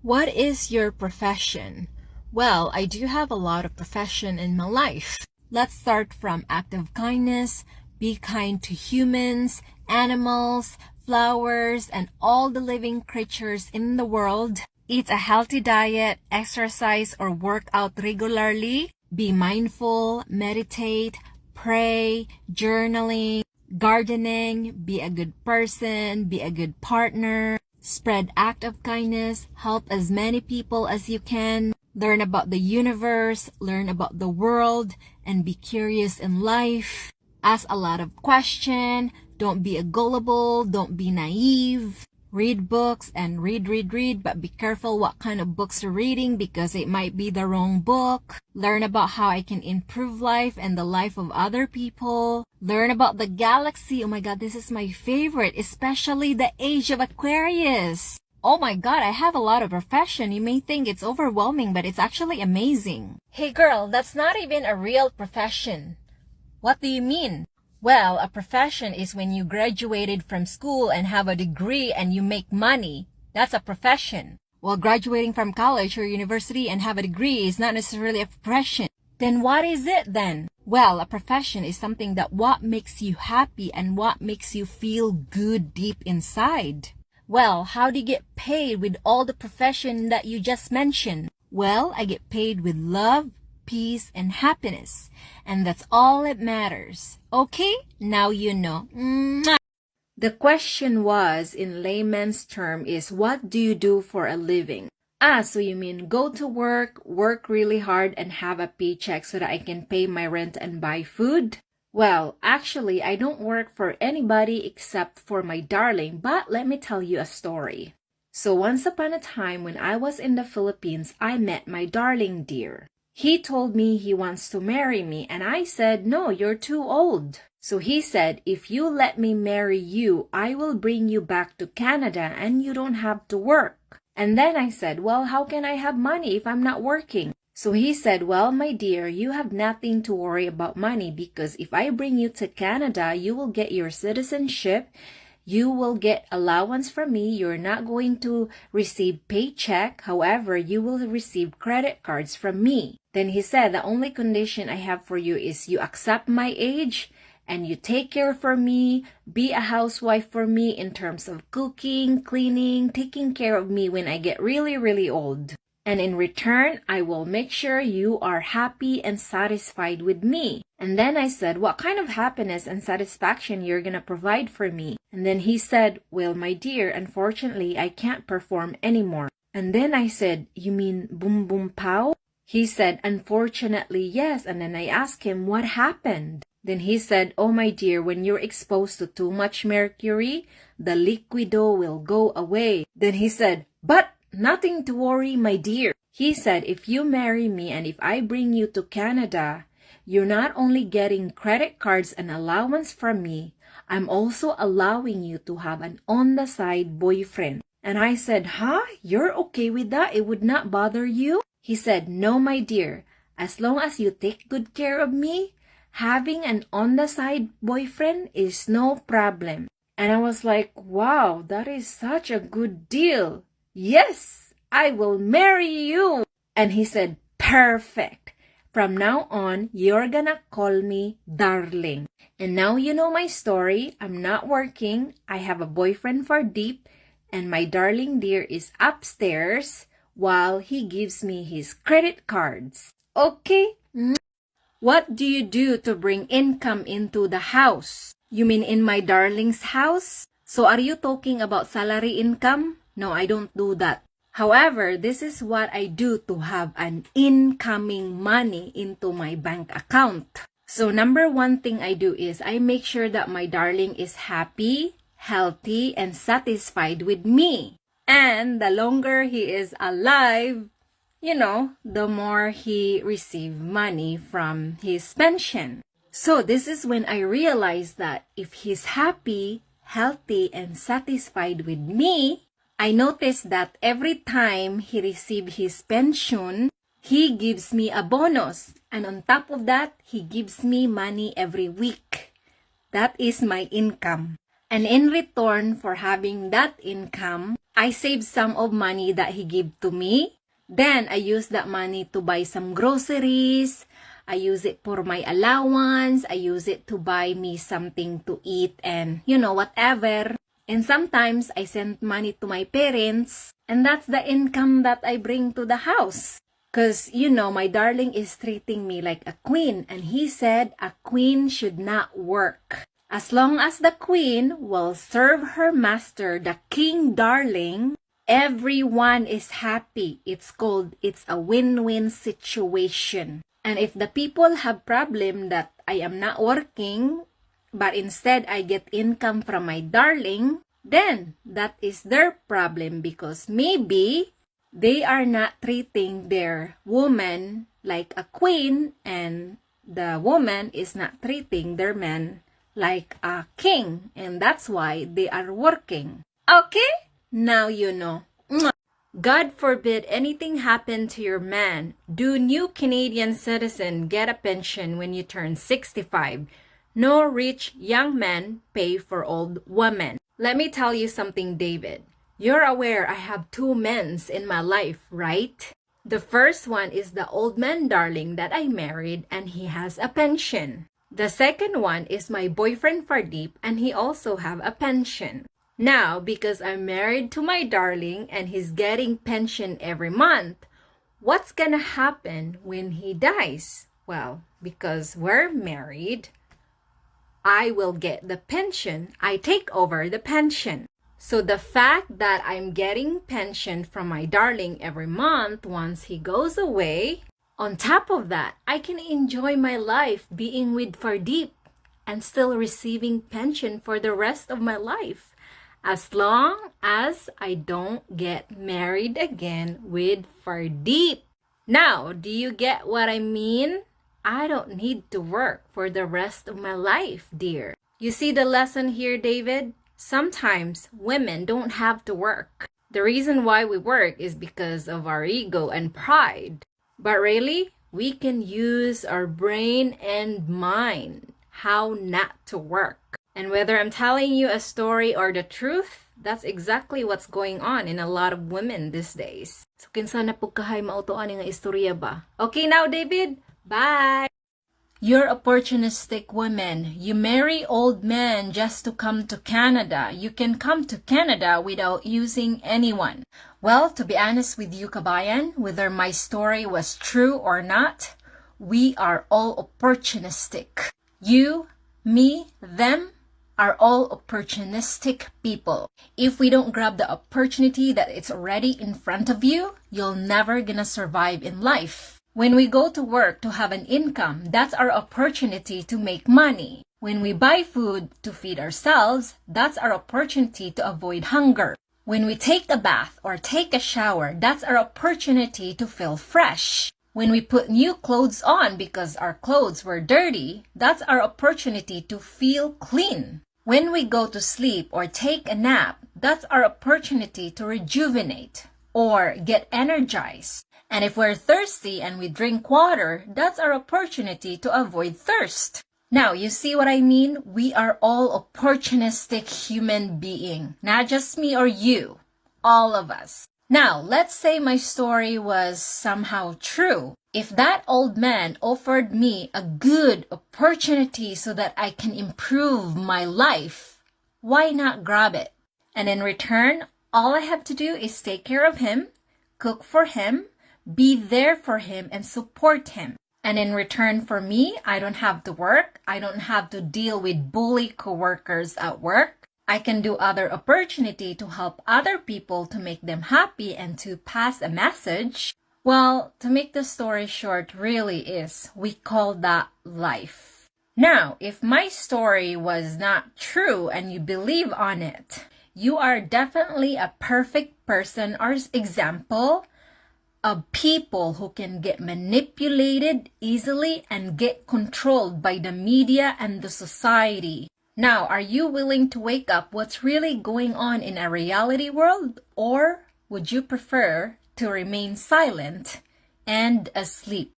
What is your profession? Well, I do have a lot of profession in my life. Let's start from act of kindness. Be kind to humans, animals, flowers, and all the living creatures in the world. Eat a healthy diet, exercise or work out regularly. Be mindful, meditate, pray, journaling, gardening, be a good person, be a good partner. Spread act of kindness, help as many people as you can, learn about the universe, learn about the world, and be curious in life. Ask a lot of questions, don't be a gullible, don't be naive. Read books and read, but be careful what kind of books you're reading because it might be the wrong book. Learn about how I can improve life and the life of other people. Learn about the galaxy. Oh my god, this is my favorite, especially the age of Aquarius. Oh my god, I have a lot of profession. You may think it's overwhelming, but it's actually amazing. Hey girl, that's not even a real profession. What do you mean? Well, a profession is when you graduated from school and have a degree and you make money. That's a profession. Well, graduating from college or university and have a degree is not necessarily a profession. Then what is it then? Well, a profession is something that what makes you happy and what makes you feel good deep inside. Well, how do you get paid with all the profession that you just mentioned? Well, I get paid with love, peace, and happiness. And that's all that matters. Okay? Now you know. Mwah! The question was, in layman's term, is what do you do for a living? So you mean go to work really hard, and have a paycheck so that I can pay my rent and buy food? Well, actually, I don't work for anybody except for my darling, but let me tell you a story. So once upon a time when I was in the Philippines, I met my darling dear. He told me he wants to marry me, and I said, no, you're too old. So he said, if you let me marry you, I will bring you back to Canada and you don't have to work. And then I said, well, how can I have money if I'm not working? So he said, well, my dear, you have nothing to worry about money because if I bring you to Canada, you will get your citizenship. You will get allowance from me. You're not going to receive paycheck. However, you will receive credit cards from me. Then he said, the only condition I have for you is you accept my age and you take care for me, be a housewife for me in terms of cooking, cleaning, taking care of me when I get really old. And in return, I will make sure you are happy and satisfied with me. And then I said, what kind of happiness and satisfaction you're gonna provide for me? And then he said, well, my dear, unfortunately, I can't perform anymore. And then I said, you mean boom boom pow? He said, unfortunately, yes. And then I asked him, what happened? Then he said, oh, my dear, when you're exposed to too much mercury, the liquido will go away. Then he said, but nothing to worry, my dear. He said, if you marry me and if I bring you to Canada, you're not only getting credit cards and allowance from me, I'm also allowing you to have an on-the-side boyfriend. And I said, huh? You're okay with that? It would not bother you? He said, no, my dear. As long as you take good care of me, having an on-the-side boyfriend is no problem. And I was like, wow, that is such a good deal. Yes, I will marry you. And he said, perfect. From now on, you're gonna call me darling. And now you know my story. I'm not working. I have a boyfriend for deep. And my darling dear is upstairs while he gives me his credit cards. Okay? What do you do to bring income into the house? You mean in my darling's house? So are you talking about salary income? No, I don't do that. However, this is what I do to have an incoming money into my bank account. So number one thing I do is I make sure that my darling is happy, healthy, and satisfied with me. And the longer he is alive, you know, the more he receives money from his pension. So this is when I realized that if he's happy, healthy, and satisfied with me, I noticed that every time he receives his pension, he gives me a bonus. And on top of that, he gives me money every week. That is my income. And in return for having that income, I saved some of money that he gave to me. Then, I use that money to buy some groceries. I use it for my allowance. I use it to buy me something to eat and, whatever. And sometimes, I send money to my parents. And that's the income that I bring to the house. Because, my darling is treating me like a queen. And he said a queen should not work. As long as the queen will serve her master, the king darling, everyone is happy. It's a win-win situation. And if the people have problem that I am not working, but instead I get income from my darling, then that is their problem because maybe they are not treating their woman like a queen and the woman is not treating their man like a king, and that's why they are working. Okay? Now you know. God forbid anything happen to your man. Do new Canadian citizen get a pension when you turn 65? No rich young men pay for old women. Let me tell you something, David. You're aware I have two men in my life, right? The first one is the old man darling that I married and he has a pension. The second one is my boyfriend Fardeep and he also have a pension. Now, because I'm married to my darling and he's getting pension every month, what's gonna happen when he dies? Well, because we're married, I will get the pension. I take over the pension. So the fact that I'm getting pension from my darling every month once he goes away, on top of that, I can enjoy my life being with Fardeep and still receiving pension for the rest of my life. As long as I don't get married again with Fardeep. Now, do you get what I mean? I don't need to work for the rest of my life, dear. You see the lesson here, David? Sometimes women don't have to work. The reason why we work is because of our ego and pride. But really, we can use our brain and mind how not to work. And whether I'm telling you a story or the truth, that's exactly what's going on in a lot of women these days. So kinsa na pug kahay mautuan nga istorya ba? Okay now, David? Bye! You're opportunistic women. You marry old men just to come to Canada. You can come to Canada without using anyone. Well, to be honest with you, kabayan, whether my story was true or not, we are all opportunistic. You, me, them are all opportunistic people. If we don't grab the opportunity that it's already in front of you, you're never gonna survive in life. When we go to work to have an income, that's our opportunity to make money. When we buy food to feed ourselves, that's our opportunity to avoid hunger. When we take a bath or take a shower, that's our opportunity to feel fresh. When we put new clothes on because our clothes were dirty, that's our opportunity to feel clean. When we go to sleep or take a nap, that's our opportunity to rejuvenate or get energized. And if we're thirsty and we drink water, that's our opportunity to avoid thirst. Now, you see what I mean? We are all opportunistic human beings, not just me or you, all of us. Now, let's say my story was somehow true. If that old man offered me a good opportunity so that I can improve my life, why not grab it? And in return, all I have to do is take care of him, cook for him, be there for him, and support him. And in return for me, I don't have to work. I don't have to deal with bully coworkers at work. I can do other opportunity to help other people to make them happy and to pass a message. Well, to make the story short, really is, we call that life. Now, if my story was not true and you believe on it, you are definitely a perfect person or example of people who can get manipulated easily and get controlled by the media and the society. Now, are you willing to wake up what's really going on in a reality world, or would you prefer to remain silent and asleep?